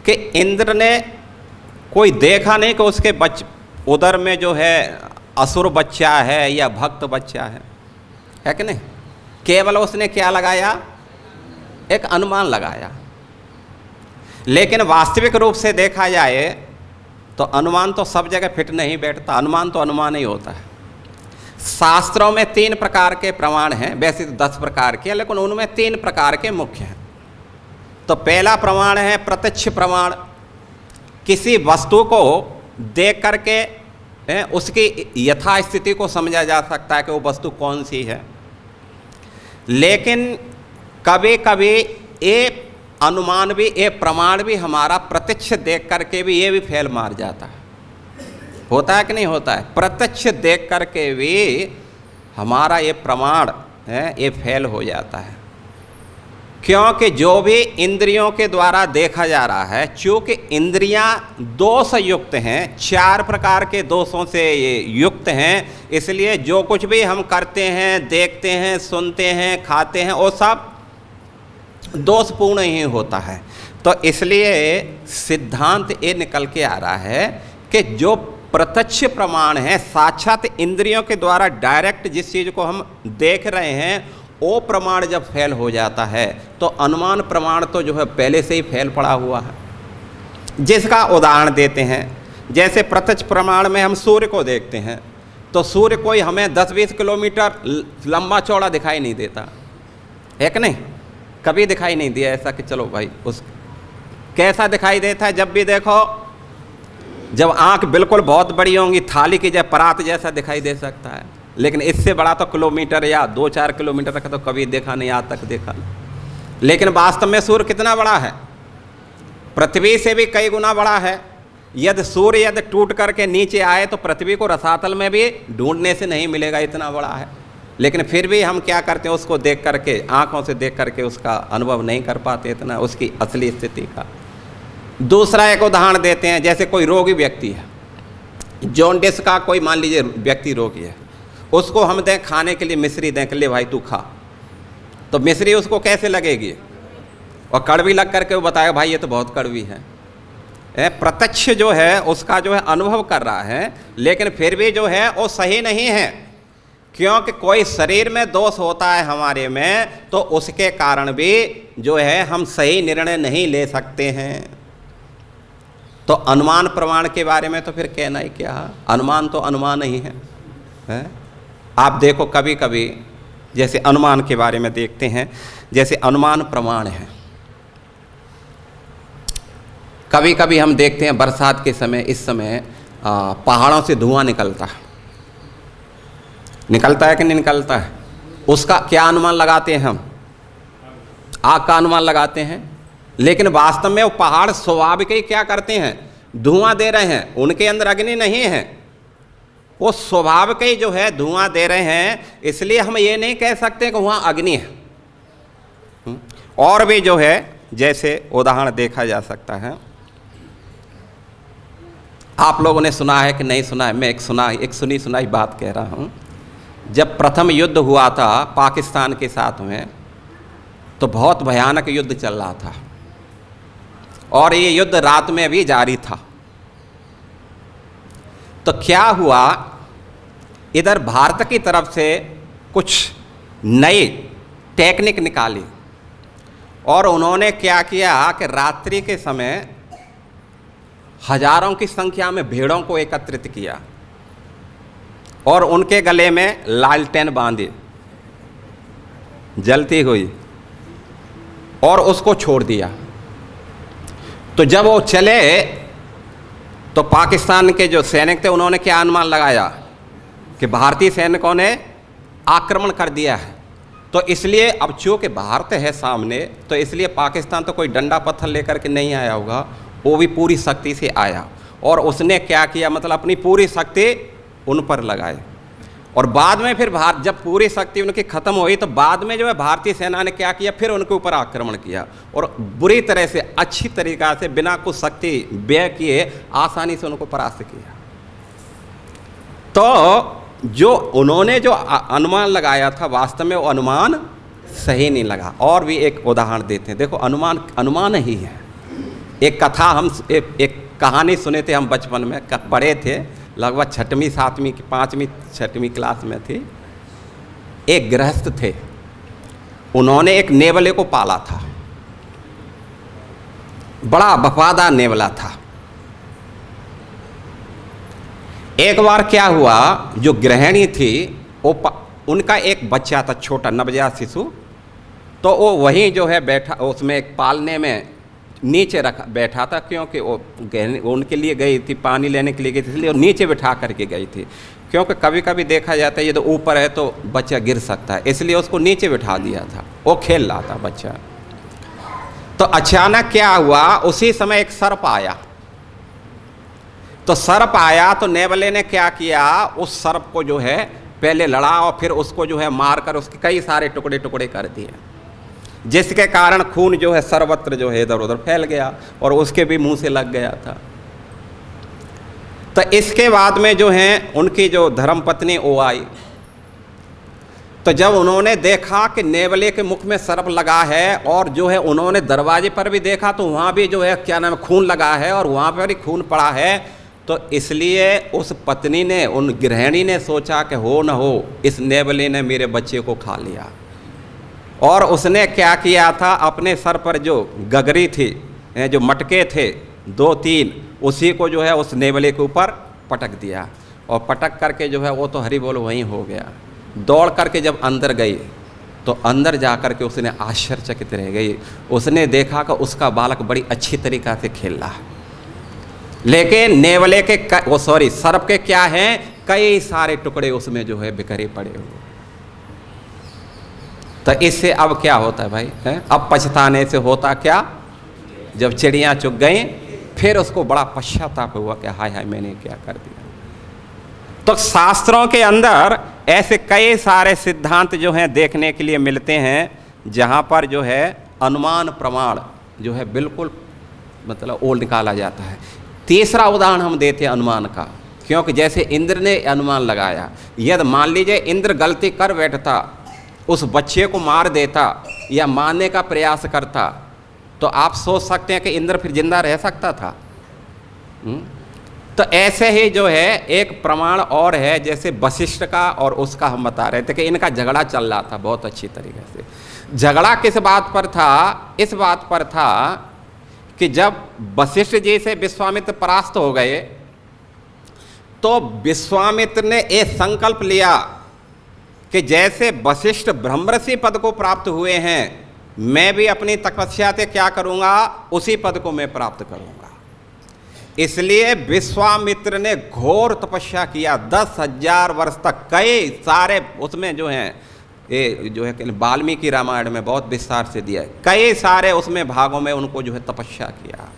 कि इंद्र ने कोई देखा नहीं कि उसके उदर में जो है असुर बच्चा है या भक्त बच्चा है कि नहीं? केवल उसने क्या लगाया, एक अनुमान लगाया। लेकिन वास्तविक रूप से देखा जाए तो अनुमान तो सब जगह फिट नहीं बैठता, अनुमान तो अनुमान ही होता है। शास्त्रों में 3 प्रकार के प्रमाण हैं, वैसे तो 10 प्रकार के, लेकिन उनमें 3 प्रकार के मुख्य हैं। तो पहला प्रमाण है प्रत्यक्ष प्रमाण, किसी वस्तु को देख करके उसकी यथास्थिति को समझा जा सकता है कि वो वस्तु कौन सी है। लेकिन कभी कभी ये अनुमान भी, ये प्रमाण भी हमारा प्रत्यक्ष देख करके भी ये भी फेल मार जाता है। होता है कि नहीं होता है? प्रत्यक्ष देख करके भी हमारा ये प्रमाण है ये फेल हो जाता है, क्योंकि जो भी इंद्रियों के द्वारा देखा जा रहा है, चूँकि इंद्रियां दोष युक्त हैं, 4 प्रकार के दोषों से ये युक्त हैं, इसलिए जो कुछ भी हम करते हैं, देखते हैं, सुनते हैं, खाते हैं, वो सब दोषपूर्ण ही होता है। तो इसलिए सिद्धांत ये निकल के आ रहा है कि जो प्रत्यक्ष प्रमाण है, साक्षात इंद्रियों के द्वारा डायरेक्ट जिस चीज़ को हम देख रहे हैं, वो प्रमाण जब फेल हो जाता है तो अनुमान प्रमाण तो जो है पहले से ही फेल पड़ा हुआ है। जिसका उदाहरण देते हैं, जैसे प्रत्यक्ष प्रमाण में हम सूर्य को देखते हैं तो सूर्य कोई हमें 10-20 किलोमीटर लंबा चौड़ा दिखाई नहीं देता है कि नहीं? कभी दिखाई नहीं दिया ऐसा कि चलो भाई उस कैसा दिखाई देता है? जब भी देखो, जब आंख बिल्कुल बहुत बड़ी होंगी, थाली की जैसे परात जैसा दिखाई दे सकता है, लेकिन इससे बड़ा तो किलोमीटर या 2-4 किलोमीटर तक तो कभी देखा नहीं, आज तक देखा नहीं। लेकिन वास्तव में सूर्य कितना बड़ा है? पृथ्वी से भी कई गुना बड़ा है। यदि सूर्य यदि टूट करके नीचे आए तो पृथ्वी को रसातल में भी ढूंढने से नहीं मिलेगा, इतना बड़ा है। लेकिन फिर भी हम क्या करते हैं, उसको देख करके, आँखों से देख करके उसका अनुभव नहीं कर पाते इतना उसकी असली स्थिति का। दूसरा एक उदाहरण देते हैं, जैसे कोई रोगी व्यक्ति है, जॉन्डिस का कोई मान लीजिए व्यक्ति रोगी है, उसको हम दें खाने के लिए मिश्री दें कि ले भाई तू खा, तो मिश्री उसको कैसे लगेगी? और कड़वी लग करके वो बताएगा भाई ये तो बहुत कड़वी है। प्रत्यक्ष जो है उसका जो है अनुभव कर रहा है, लेकिन फिर भी जो है वो सही नहीं है, क्योंकि कोई शरीर में दोष होता है हमारे में, तो उसके कारण भी जो है हम सही निर्णय नहीं ले सकते हैं। तो अनुमान प्रमाण के बारे में तो फिर कहना ही क्या, अनुमान तो अनुमान ही है। आप देखो कभी कभी जैसे अनुमान के बारे में देखते हैं, जैसे अनुमान प्रमाण है, कभी कभी हम देखते हैं बरसात के समय, इस समय पहाड़ों से धुआं निकलता है कि नहीं निकलता है? उसका क्या अनुमान लगाते हैं हम? आग का अनुमान लगाते हैं। लेकिन वास्तव में वो पहाड़ स्वाभाविक ही क्या करते हैं? धुआं दे रहे हैं, उनके अंदर अग्नि नहीं है, वो स्वाभाविक ही जो है धुआं दे रहे हैं। इसलिए हम ये नहीं कह सकते कि वहाँ अग्नि है। और भी जो है जैसे उदाहरण देखा जा सकता है, आप लोगों ने सुना है कि नहीं सुना है, मैं एक सुनी सुनाई बात कह रहा हूँ। जब प्रथम युद्ध हुआ था पाकिस्तान के साथ में, तो बहुत भयानक युद्ध चल रहा था और ये युद्ध रात में भी जारी था। तो क्या हुआ, इधर भारत की तरफ से कुछ नई टेक्निक निकाली और उन्होंने क्या किया कि रात्रि के समय हजारों की संख्या में भेड़ों को एकत्रित किया और उनके गले में लालटेन बांधी जलती हुई और उसको छोड़ दिया। तो जब वो चले तो पाकिस्तान के जो सैनिक थे उन्होंने क्या अनुमान लगाया कि भारतीय सैनिकों ने आक्रमण कर दिया है। तो इसलिए अब चूँकि भारत है सामने, तो इसलिए पाकिस्तान तो कोई डंडा पत्थर लेकर के नहीं आया होगा, वो भी पूरी शक्ति से आया और उसने क्या किया, मतलब अपनी पूरी शक्ति उन पर लगाए। और बाद में फिर जब पूरी शक्ति उनकी ख़त्म हुई तो बाद में जो है भारतीय सेना ने क्या किया, फिर उनके ऊपर आक्रमण किया और बुरी तरह से, अच्छी तरीक़ा से, बिना कुछ शक्ति व्यय किए आसानी से उनको परास्त किया। तो जो उन्होंने जो अनुमान लगाया था, वास्तव में वो अनुमान सही नहीं लगा। और भी एक उदाहरण देते हैं, देखो अनुमान ही है। एक कथा एक कहानी सुने थे हम बचपन में, पढ़े थे, लगभग 6वीं 7वीं 5वीं 6वीं क्लास में थी। एक गृहस्थ थे, उन्होंने एक नेवले को पाला था, बड़ा वफादार नेवला था। एक बार क्या हुआ, जो गृहिणी थी वो उनका एक बच्चा था, छोटा नवजात शिशु, तो वो वहीं जो है बैठा, उसमें एक पालने में नीचे रखा बैठा था, क्योंकि वो उनके लिए गई थी, पानी लेने के लिए गई थी, इसलिए वो नीचे बिठा करके गई थी, क्योंकि कभी कभी देखा जाता है ये तो ऊपर है तो बच्चा गिर सकता है, इसलिए उसको नीचे बिठा दिया था। वो खेल रहा था बच्चा। तो अचानक क्या हुआ, उसी समय एक सर्प आया। तो सर्प आया तो नेवले ने क्या किया, उस सर्प को जो है पहले लड़ा और फिर उसको जो है मारकर उसके कई सारे टुकड़े टुकड़े कर दिए, जिसके कारण खून जो है सर्वत्र जो है इधर उधर फैल गया और उसके भी मुंह से लग गया था। तो इसके बाद में जो है उनकी जो धर्मपत्नी वो आई। तो जब उन्होंने देखा कि नेवले के मुख में सर्प लगा है और जो है उन्होंने दरवाजे पर भी देखा तो वहाँ भी जो है क्या नाम है खून लगा है और वहाँ पर भी खून पड़ा है, तो इसलिए उस पत्नी ने, उन गृहिणी ने सोचा कि हो न हो इस नेवले ने मेरे बच्चे को खा लिया। और उसने क्या किया था, अपने सर पर जो गगरी थी, जो मटके थे 2-3, उसी को जो है उस नेवले के ऊपर पटक दिया। और पटक करके जो है वो तो हरि बोल वहीं हो गया। दौड़ करके जब अंदर गई तो अंदर जा कर के उसने आश्चर्यचकित रह गई। उसने देखा कि उसका बालक बड़ी अच्छी तरीक़ा से खेल रहा है, लेकिन नेवले के सर्प के क्या हैं, कई सारे टुकड़े उसमें जो है बिखरे पड़े हुए। तो इससे अब क्या होता है भाई, है? अब पछताने से होता क्या, जब चिड़ियाँ चुग गई फिर उसको बड़ा पश्चाताप हुआ कि हाय हाय मैंने क्या कर दिया। तो शास्त्रों के अंदर ऐसे कई सारे सिद्धांत जो हैं देखने के लिए मिलते हैं, जहाँ पर जो है अनुमान प्रमाण जो है बिल्कुल मतलब ओल निकाला जाता है। तीसरा उदाहरण हम देते हैं अनुमान का, क्योंकि जैसे इंद्र ने अनुमान लगाया, यदि मान लीजिए इंद्र गलती कर बैठता, उस बच्चे को मार देता या मारने का प्रयास करता, तो आप सोच सकते हैं कि इंद्र फिर जिंदा रह सकता था। तो ऐसे ही जो है एक प्रमाण और है, जैसे वशिष्ठ का और उसका हम बता रहे थे कि इनका झगड़ा चल रहा था बहुत अच्छी तरीके से। झगड़ा किस बात पर था, इस बात पर था कि जब वशिष्ठ जी से विश्वामित्र परास्त हो गए तो विश्वामित्र ने एक संकल्प लिया कि जैसे वशिष्ठ ब्रह्मर्षि पद को प्राप्त हुए हैं, मैं भी अपनी तपस्या से क्या करूंगा, उसी पद को मैं प्राप्त करूंगा। इसलिए विश्वामित्र ने घोर तपस्या किया 10,000 वर्ष तक। कई सारे उसमें जो हैं ये जो है वाल्मीकि रामायण में बहुत विस्तार से दिया है, कई सारे उसमें भागों में उनको जो है तपस्या किया।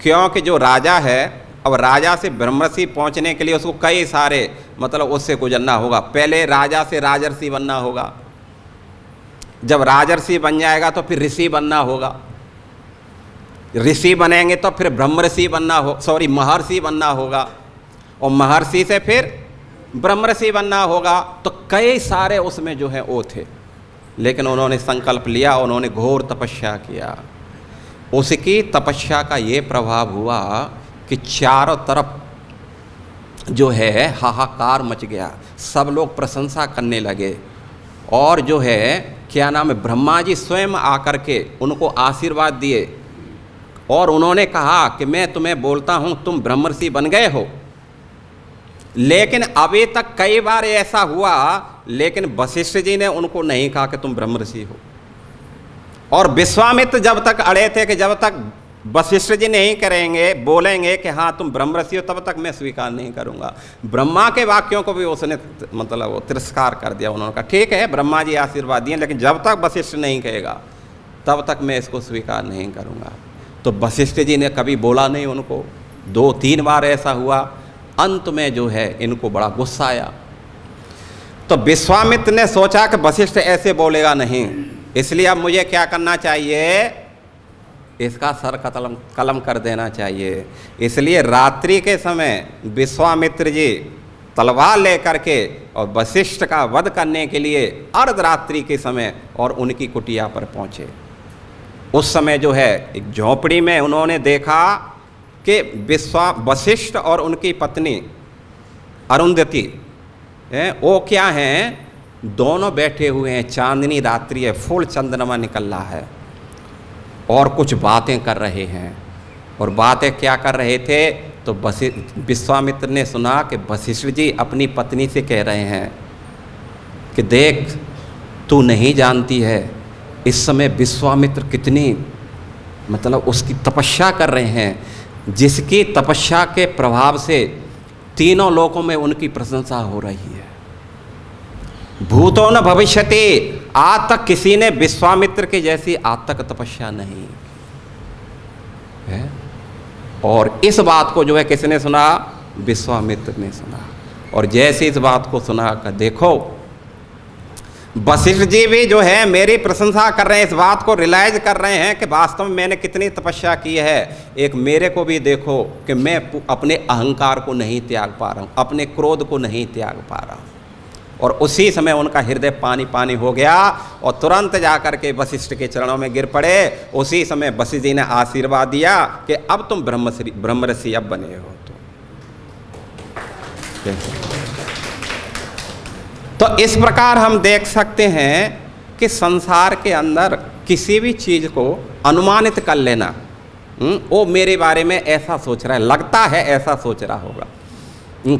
क्योंकि जो राजा है, अब राजा से ब्रह्मर्षि पहुंचने के लिए उसको कई सारे मतलब उससे गुजरना होगा। पहले राजा से राजर्षि बनना होगा, जब राजर्षि बन जाएगा तो फिर ऋषि बनना होगा, ऋषि बनेंगे तो फिर ब्रह्मर्षि बनना महर्षि बनना होगा, और महर्षि से फिर ब्रह्मर्षि बनना होगा। तो कई सारे उसमें जो है वो थे, लेकिन उन्होंने संकल्प लिया, उन्होंने घोर तपस्या किया। उसकी तपस्या का ये प्रभाव हुआ कि चारों तरफ जो है हाहाकार मच गया, सब लोग प्रशंसा करने लगे। और जो है क्या नाम है, ब्रह्मा जी स्वयं आकर के उनको आशीर्वाद दिए और उन्होंने कहा कि मैं तुम्हें बोलता हूँ तुम ब्रह्मर्षि बन गए हो। लेकिन अभी तक कई बार ऐसा हुआ, लेकिन वशिष्ठ जी ने उनको नहीं कहा कि तुम ब्रह्मर्षि हो। और विश्वामित्र जब तक अड़े थे कि जब तक वशिष्ठ जी नहीं करेंगे, बोलेंगे कि हाँ तुम ब्रह्मर्षि हो, तब तक मैं स्वीकार नहीं करूँगा। ब्रह्मा के वाक्यों को भी उसने मतलब वो तिरस्कार कर दिया। उन्होंने कहा ठीक है ब्रह्मा जी आशीर्वाद दिए, लेकिन जब तक वशिष्ठ नहीं कहेगा तब तक मैं इसको स्वीकार नहीं करूँगा। तो वशिष्ठ जी ने कभी बोला नहीं उनको, 2-3 बार ऐसा हुआ। अंत में जो है इनको बड़ा गुस्सा आया। तो विश्वामित्र ने सोचा कि वशिष्ठ ऐसे बोलेगा नहीं, इसलिए अब मुझे क्या करना चाहिए, इसका सर कलम कर देना चाहिए। इसलिए रात्रि के समय विश्वामित्र जी तलवार लेकर के और वशिष्ठ का वध करने के लिए अर्धरात्रि के समय और उनकी कुटिया पर पहुँचे। उस समय जो है एक झोंपड़ी में उन्होंने देखा कि वशिष्ठ और उनकी पत्नी अरुंधति वो क्या हैं, दोनों बैठे हुए हैं, चांदनी रात्रि है, फुल चंद्रमा निकल रहा है और कुछ बातें कर रहे हैं। और बातें क्या कर रहे थे, तो विश्वामित्र ने सुना कि वशिष्ठ जी अपनी पत्नी से कह रहे हैं कि देख तू नहीं जानती है इस समय विश्वामित्र कितनी मतलब उसकी तपस्या कर रहे हैं, जिसकी तपस्या के प्रभाव से तीनों लोकों में उनकी प्रशंसा हो रही है। भूतो न भविष्यति, आज तक किसी ने विश्वामित्र की जैसी आज तक तपस्या नहीं है। और इस बात को जो है किसने सुना? विश्वामित्र ने सुना। और जैसे इस बात को सुना कर देखो, वशिष्ठ जी भी जो है मेरी प्रशंसा कर रहे हैं, इस बात को रियलाइज कर रहे हैं कि वास्तव में मैंने कितनी तपस्या की है। एक मेरे को भी देखो कि मैं अपने अहंकार को नहीं त्याग पा रहा हूँ, अपने क्रोध को नहीं त्याग पा रहा हूँ। और उसी समय उनका हृदय पानी पानी हो गया और तुरंत जाकर के वशिष्ठ के चरणों में गिर पड़े। उसी समय वशिष्ठ जी ने आशीर्वाद दिया कि अब तुम ब्रह्मर्षि अब बने हो। तो इस प्रकार हम देख सकते हैं कि संसार के अंदर किसी भी चीज़ को अनुमानित कर लेना, वो मेरे बारे में ऐसा सोच रहा है, लगता है ऐसा सोच रहा होगा।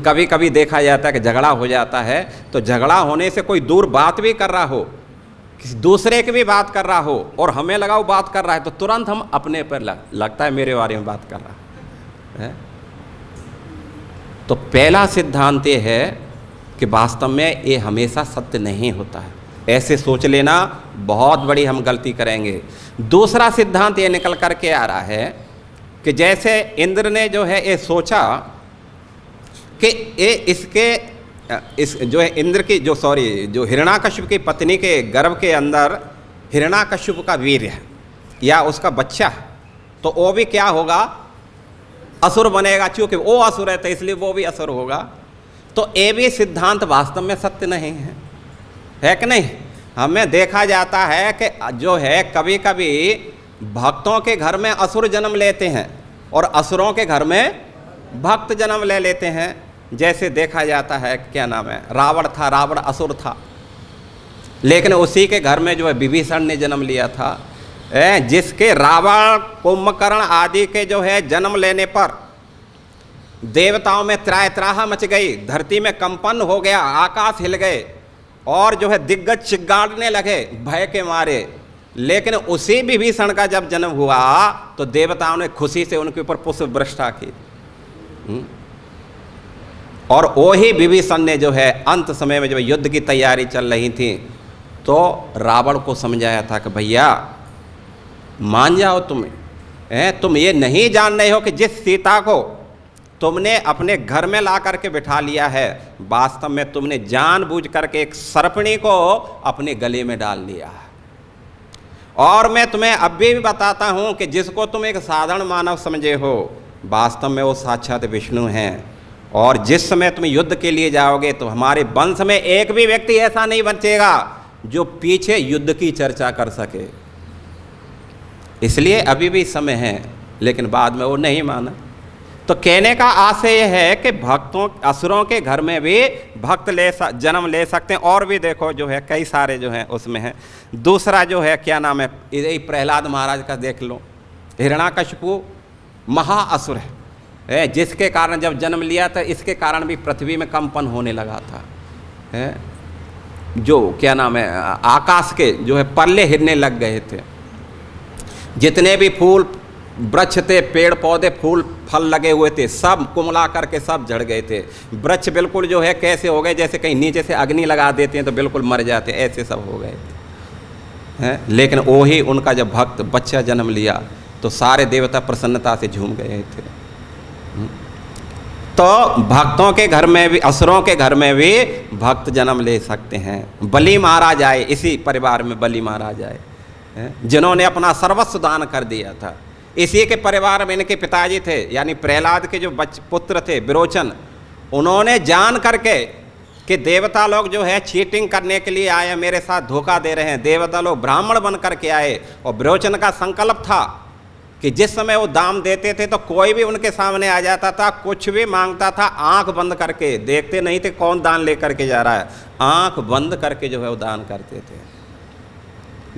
कभी कभी देखा जाता है कि झगड़ा हो जाता है, तो झगड़ा होने से कोई दूर बात भी कर रहा हो, किसी दूसरे की भी बात कर रहा हो और हमें लगा वो बात कर रहा है, तो तुरंत हम अपने पर लगता है मेरे बारे में बात कर रहा है। तो पहला सिद्धांत ये है कि वास्तव में ये हमेशा सत्य नहीं होता है, ऐसे सोच लेना बहुत बड़ी हम गलती करेंगे। दूसरा सिद्धांत ये निकल कर के आ रहा है कि जैसे इंद्र ने जो है ये सोचा कि ये इस जो है इंद्र की जो हिरण्याकश्यप की पत्नी के गर्भ के अंदर हिरण्याकश्यप का वीर्य है या उसका बच्चा, तो वो भी क्या होगा? असुर बनेगा, क्योंकि वो असुर है तो इसलिए वो भी असुर होगा। तो ये भी सिद्धांत वास्तव में सत्य नहीं है कि नहीं? हमें देखा जाता है कि जो है कभी कभी भक्तों के घर में असुर जन्म लेते हैं और असुरों के घर में भक्त जन्म ले लेते हैं। जैसे देखा जाता है, क्या नाम है, रावण था, रावण असुर था, लेकिन उसी के घर में जो है विभीषण ने जन्म लिया था, जिसके रावण कुंभकर्ण आदि के जो है जन्म लेने पर देवताओं में त्राह मच गई, धरती में कंपन हो गया, आकाश हिल गए और जो है दिग्गज चिल्लाने लगे भय के मारे। लेकिन उसी विभीषण का जब जन्म हुआ तो देवताओं ने खुशी से उनके ऊपर पुष्प वर्षा की। और वही विभीषण ने जो है अंत समय में जब युद्ध की तैयारी चल रही थी तो रावण को समझाया था कि भैया मान जाओ, तुम ये नहीं जान रहे हो कि जिस सीता को तुमने अपने घर में ला करके बिठा लिया है, वास्तव में तुमने जानबूझ करके एक सर्पणी को अपने गले में डाल लिया है। और मैं तुम्हें अभी भी बताता हूं कि जिसको तुम एक साधारण मानव समझे हो, वास्तव में वो साक्षात विष्णु हैं। और जिस समय तुम युद्ध के लिए जाओगे तो हमारे वंश में एक भी व्यक्ति ऐसा नहीं बचेगा जो पीछे युद्ध की चर्चा कर सके। इसलिए अभी भी समय है, लेकिन बाद में वो नहीं माना। तो कहने का आशय यह है कि असुरों के घर में भी भक्त जन्म ले सकते हैं। और भी देखो जो है कई सारे जो हैं उसमें है। दूसरा जो है क्या नाम है, यही प्रहलाद महाराज का देख लो, हिरण्याकश्यप महाअसुर है, जिसके कारण जब जन्म लिया था इसके कारण भी पृथ्वी में कंपन होने लगा था, जो क्या नाम है आकाश के जो है पल्ले हिलने लग गए थे। जितने भी फूल वृक्ष थे, पेड़ पौधे, फूल फल लगे हुए थे, सब कुमला करके सब झड़ गए थे। वृक्ष बिल्कुल जो है कैसे हो गए, जैसे कहीं नीचे से अग्नि लगा देते हैं तो बिल्कुल मर जाते, ऐसे सब हो गए थे। लेकिन वही उनका जब भक्त बच्चा जन्म लिया तो सारे देवता प्रसन्नता से झूम गए थे। तो भक्तों के घर में भी, असुरों के घर में भी भक्त जन्म ले सकते हैं। बलि महाराज आए, इसी परिवार में बलि महाराज आए, जिन्होंने अपना सर्वस्व दान कर दिया था। इसी के परिवार में इनके पिताजी थे, यानी प्रहलाद के जो पुत्र थे विरोचन, उन्होंने जान करके कि देवता लोग जो है चीटिंग करने के लिए आए, मेरे साथ धोखा दे रहे हैं, देवता लोग ब्राह्मण बन करके आए। और विरोचन का संकल्प था कि जिस समय वो दाम देते थे तो कोई भी उनके सामने आ जाता था, कुछ भी मांगता था, आंख बंद करके देखते नहीं थे कौन दान लेकर के जा रहा है, आंख बंद करके जो है वो दान करते थे।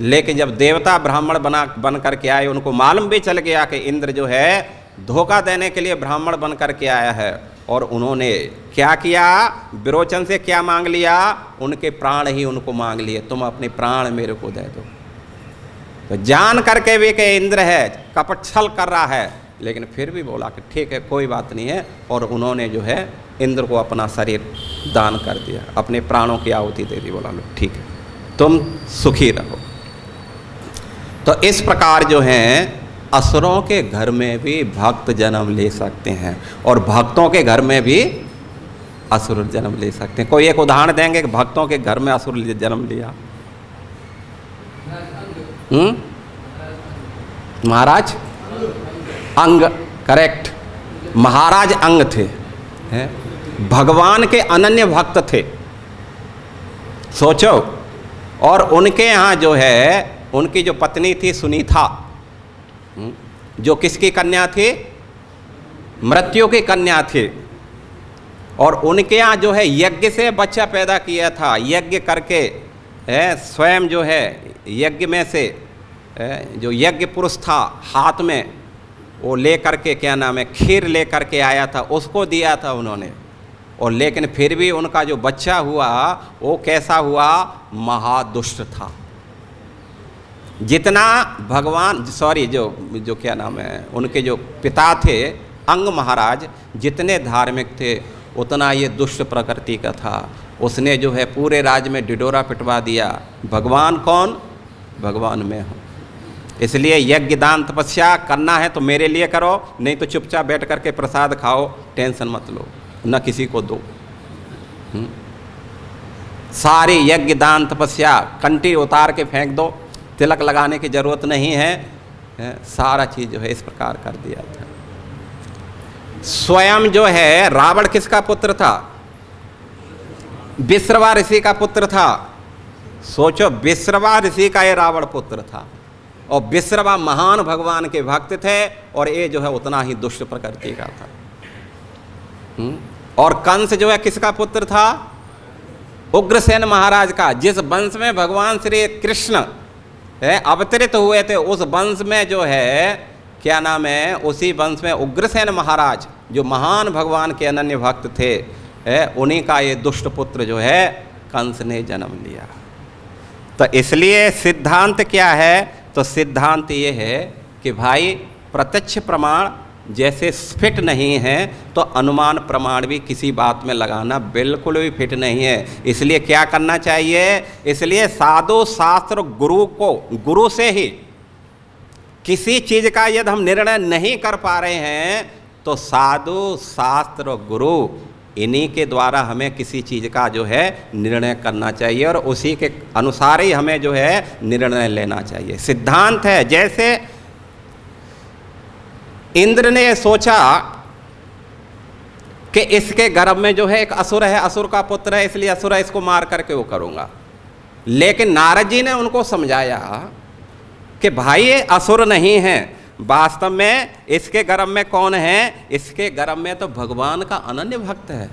लेकिन जब देवता ब्राह्मण बन करके आए, उनको मालूम भी चल गया कि इंद्र जो है धोखा देने के लिए ब्राह्मण बन करके आया है, और उन्होंने क्या किया, विरोचन से क्या मांग लिया, उनके प्राण ही उनको मांग लिए, तुम अपने प्राण मेरे को दे दो। तो जान करके भी कि इंद्र है, कपट छल कर रहा है, लेकिन फिर भी बोला कि ठीक है कोई बात नहीं है, और उन्होंने जो है इंद्र को अपना शरीर दान कर दिया, अपने प्राणों की आहुति दे दी। बोला लो ठीक है तुम सुखी रहो। तो इस प्रकार जो है असुरों के घर में भी भक्त जन्म ले सकते हैं, और भक्तों के घर में भी असुर जन्म ले सकते हैं। कोई एक उदाहरण देंगे कि भक्तों के घर में असुर जन्म लिया? महाराज अंग, करेक्ट, महाराज अंग थे, हैं? भगवान के अनन्य भक्त थे, सोचो। और उनके यहाँ जो है उनकी जो पत्नी थी सुनीता, जो किसकी कन्या थी? मृत्यु की कन्या थी। और उनके यहाँ जो है यज्ञ से बच्चा पैदा किया था, यज्ञ करके स्वयं जो है यज्ञ में से जो यज्ञ पुरुष था हाथ में वो ले करके, क्या नाम है, खीर ले करके आया था, उसको दिया था उन्होंने। और लेकिन फिर भी उनका जो बच्चा हुआ वो कैसा हुआ? महादुष्ट था। जितना भगवान जो क्या नाम है, उनके जो पिता थे अंग महाराज, जितने धार्मिक थे उतना ये दुष्ट प्रकृति का था। उसने जो है पूरे राज्य में डिडोरा पिटवा दिया। भगवान कौन? भगवान मैं हूँ। इसलिए यज्ञ दान तपस्या करना है तो मेरे लिए करो, नहीं तो चुपचाप बैठ करके प्रसाद खाओ, टेंशन मत लो, न किसी को दो। सारी यज्ञ दान तपस्या कंटी उतार के फेंक दो, तिलक लगाने की जरूरत नहीं है। सारा चीज जो है इस प्रकार कर दिया था। स्वयं जो है रावण किसका पुत्र था? विश्रवा ऋषि का पुत्र था। सोचो, विश्रवा ऋषि का ये रावण पुत्र था, और विश्रवा महान भगवान के भक्त थे, और ये जो है उतना ही दुष्ट प्रकृति का था। और कंस जो है किसका पुत्र था? उग्रसेन महाराज का। जिस वंश में भगवान श्री कृष्ण अवतरित हुए थे, उस वंश में जो है क्या नाम है, उसी वंश में उग्रसेन महाराज जो महान भगवान के अनन्य भक्त थे, उन्हीं का ये दुष्ट पुत्र जो है कंस ने जन्म लिया। तो इसलिए सिद्धांत क्या है? तो सिद्धांत ये है कि भाई प्रत्यक्ष प्रमाण जैसे फिट नहीं है, तो अनुमान प्रमाण भी किसी बात में लगाना बिल्कुल भी फिट नहीं है। इसलिए क्या करना चाहिए? इसलिए साधु शास्त्र गुरु से ही किसी चीज का यदि हम निर्णय नहीं कर पा रहे हैं, तो साधु शास्त्र गुरु इन्हीं के द्वारा हमें किसी चीज का जो है निर्णय करना चाहिए, और उसी के अनुसार ही हमें जो है निर्णय लेना चाहिए। सिद्धांत है। जैसे इंद्र ने सोचा कि इसके गर्भ में जो है एक असुर है, असुर का पुत्र है, इसलिए असुर है, इसको मार करके वो करूंगा। लेकिन नारद जी ने उनको समझाया कि भाई ये असुर नहीं है, वास्तव में इसके गर्भ में कौन है? इसके गर्भ में तो भगवान का अनन्य भक्त है।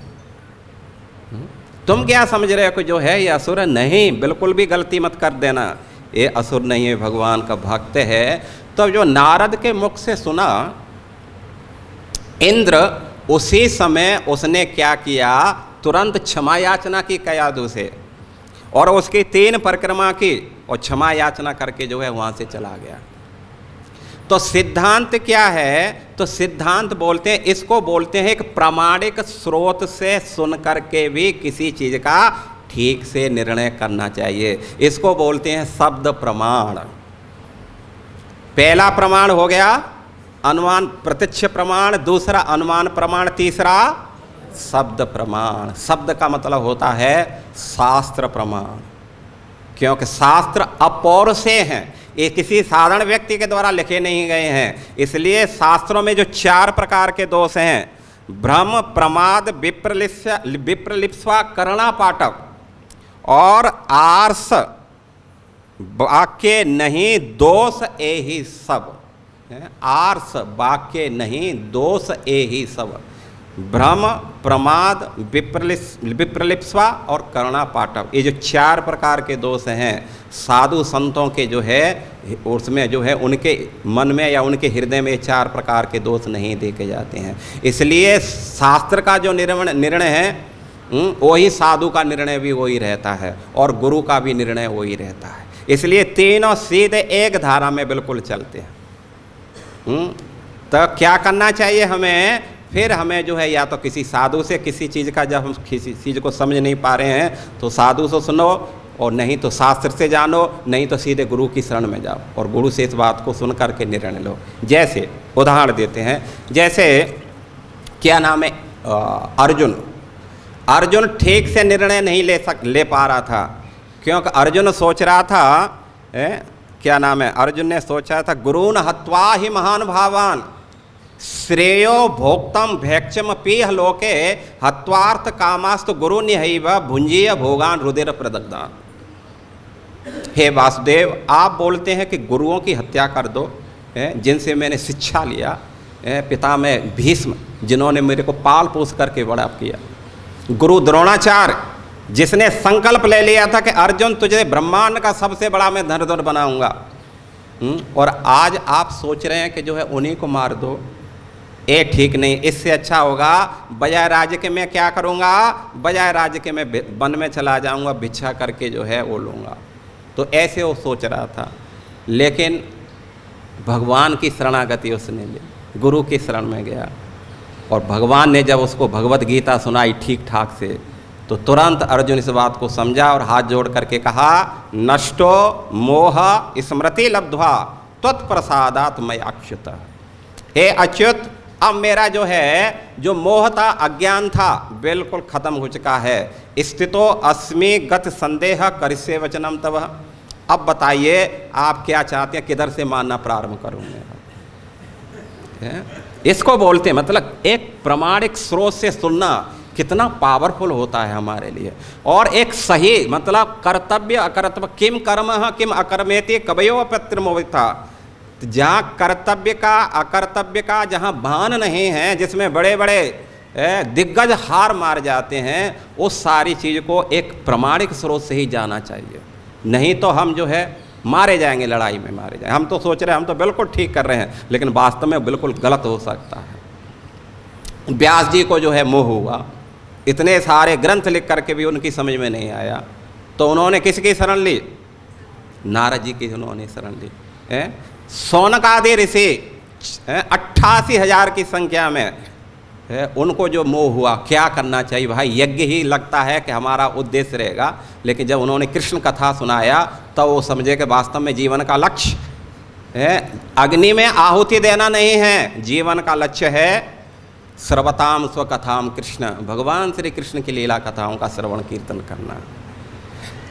तुम क्या समझ रहे हो कि जो है ये असुर है? नहीं, बिल्कुल भी गलती मत कर देना, ये असुर नहीं है, भगवान का भक्त है। तो जो नारद के मुख से सुना इंद्र, उसी समय उसने क्या किया? तुरंत क्षमा याचना की कयादू से, और उसकी 3 परिक्रमा की, और क्षमा याचना करके जो है वहां से चला गया। तो सिद्धांत क्या है? तो सिद्धांत बोलते हैं, इसको बोलते हैं एक प्रामाणिक स्रोत से सुन करके भी किसी चीज का ठीक से निर्णय करना चाहिए। इसको बोलते हैं शब्द प्रमाण। पहला प्रमाण हो गया अनुमान प्रत्यक्ष प्रमाण, दूसरा अनुमान प्रमाण, तीसरा शब्द प्रमाण। शब्द का मतलब होता है शास्त्र प्रमाण, क्योंकि शास्त्र अपौरुषेय हैं, ये किसी साधारण व्यक्ति के द्वारा लिखे नहीं गए हैं। इसलिए शास्त्रों में जो 4 प्रकार के दोष हैं, भ्रम, प्रमाद, विप्रलिप्सा, करणापाटक और आर्ष, वाक्य नहीं दोष ए ही सब। आर्ष वाक्य नहीं दोष ए ही सब। भ्रम, प्रमाद, विप्रलिप्सा और करणापाटक, ये जो 4 प्रकार के दोष हैं, साधु संतों के जो है उसमें जो है उनके मन में या उनके हृदय में 4 प्रकार के दोष नहीं देखे जाते हैं। इसलिए शास्त्र का जो निर्णय है वही साधु का निर्णय भी वही रहता है, और गुरु का भी निर्णय वही रहता है। इसलिए तीनों सीधे एक धारा में बिल्कुल चलते हैं। तो क्या करना चाहिए हमें? फिर हमें जो है या तो किसी साधु से किसी चीज़ का, जब हम किसी चीज़ को समझ नहीं पा रहे हैं तो साधु से सुनो, और नहीं तो शास्त्र से जानो, नहीं तो सीधे गुरु की शरण में जाओ और गुरु से इस बात को सुन करके निर्णय लो। जैसे उदाहरण देते हैं, जैसे क्या नाम है, अर्जुन ठीक से निर्णय नहीं ले पा रहा था, क्योंकि अर्जुन सोच रहा था, क्या नाम है, अर्जुन ने सोचा था गुरून् हत्वा ही महान भावान श्रेयो भोक्तम भैक्षम पीह लोके हत्वार्थ कामास्तु गुरु निहैव भुंजीय भोगान रुधिर प्रदग्धान। हे वासुदेव, आप बोलते हैं कि गुरुओं की हत्या कर दो, जिनसे मैंने शिक्षा लिया, पिता में भीष्म जिन्होंने मेरे को पाल पोस करके बड़ा किया, गुरु द्रोणाचार्य जिसने संकल्प ले लिया था कि अर्जुन तुझे ब्रह्मांड का सबसे बड़ा मैं धनुर्धर बनाऊंगा, और आज आप सोच रहे हैं कि जो है उन्हीं को मार दो। ये ठीक नहीं, इससे अच्छा होगा बजाय राज्य के मैं क्या करूंगा, बजाय राज्य के मैं वन में चला जाऊंगा, भिक्षा करके जो है वो लूँगा। तो ऐसे वो सोच रहा था, लेकिन भगवान की शरणागति उसने ली, गुरु की शरण में गया, और भगवान ने जब उसको भगवत गीता सुनाई ठीक ठाक से, तो तुरंत अर्जुन इस बात को समझा और हाथ जोड़ करके कहा, नष्टो मोह स्मृति लब्ध्वा त्वत्प्रसादात् मयि अच्युत। हे अच्युत, अब मेरा जो है जो मोह था, अज्ञान था, बिल्कुल खत्म हो चुका है। स्थितो अस्मि गत संदेह करिष्ये वचनम तव। अब बताइए आप क्या चाहते हैं, किधर से मानना प्रारंभ करूँ मैं? इसको बोलते हैं, मतलब एक प्रामाणिक स्रोत से सुनना कितना पावरफुल होता है हमारे लिए। और एक सही मतलब कर्तव्य अकर्तव्य, किम कर्म किम अकर्मेति कवयो पत्रमोविता, जहाँ कर्तव्य का अकर्तव्य का जहाँ भान नहीं है, जिसमें बड़े बड़े दिग्गज हार मार जाते हैं, उस सारी चीज़ को एक प्रामाणिक स्रोत से ही जाना चाहिए, नहीं तो हम जो है मारे जाएंगे, लड़ाई में मारे जाएंगे। हम तो सोच रहे हैं हम तो बिल्कुल ठीक कर रहे हैं, लेकिन वास्तव में बिल्कुल गलत हो सकता है। व्यास जी को जो है मोह हुआ, इतने सारे ग्रंथ लिख करके भी उनकी समझ में नहीं आया, तो उन्होंने किसकी शरण ली? नारद जी की उन्होंने शरण ली। सौनकादि ऋषि 88,000 की संख्या में उनको जो मोह हुआ, क्या करना चाहिए भाई, यज्ञ ही लगता है कि हमारा उद्देश्य रहेगा, लेकिन जब उन्होंने कृष्ण कथा सुनाया तो वो समझे कि वास्तव में जीवन का लक्ष्य अग्नि में आहुति देना नहीं है, जीवन का लक्ष्य है सर्वताम स्वकथाम कृष्ण, भगवान श्री कृष्ण की लीला कथाओं का श्रवण कीर्तन करना।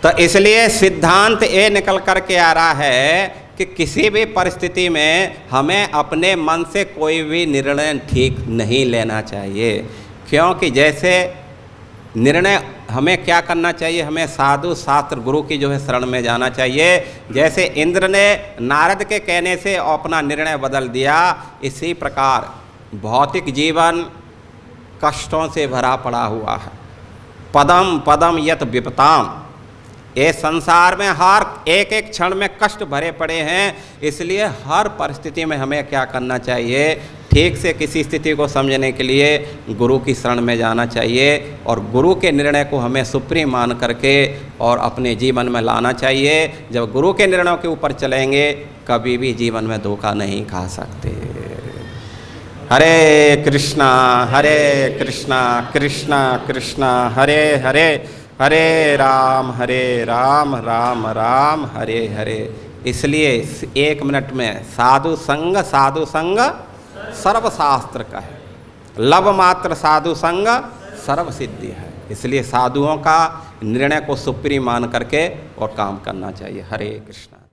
तो इसलिए सिद्धांत ये निकल करके आ रहा है कि किसी भी परिस्थिति में हमें अपने मन से कोई भी निर्णय ठीक नहीं लेना चाहिए, क्योंकि जैसे निर्णय हमें क्या करना चाहिए, हमें साधु शास्त्र गुरु की जो है शरण में जाना चाहिए। जैसे इंद्र ने नारद के कहने से अपना निर्णय बदल दिया, इसी प्रकार भौतिक जीवन कष्टों से भरा पड़ा हुआ है। पदम पदम यत विपताम, ये संसार में हर एक एक क्षण में कष्ट भरे पड़े हैं, इसलिए हर परिस्थिति में हमें क्या करना चाहिए, ठीक से किसी स्थिति को समझने के लिए गुरु की शरण में जाना चाहिए, और गुरु के निर्णय को हमें सुप्रीम मान करके और अपने जीवन में लाना चाहिए। जब गुरु के निर्णयों के ऊपर चलेंगे, कभी भी जीवन में धोखा नहीं खा सकते। हरे कृष्णा कृष्णा कृष्णा हरे हरे, हरे राम राम राम हरे हरे। इसलिए 1 मिनट में साधु संग सर्वशास्त्र का है, लव मात्र साधु संग सर्व सिद्धि है। इसलिए साधुओं का निर्णय को सुप्रीम मान करके और काम करना चाहिए। हरे कृष्ण।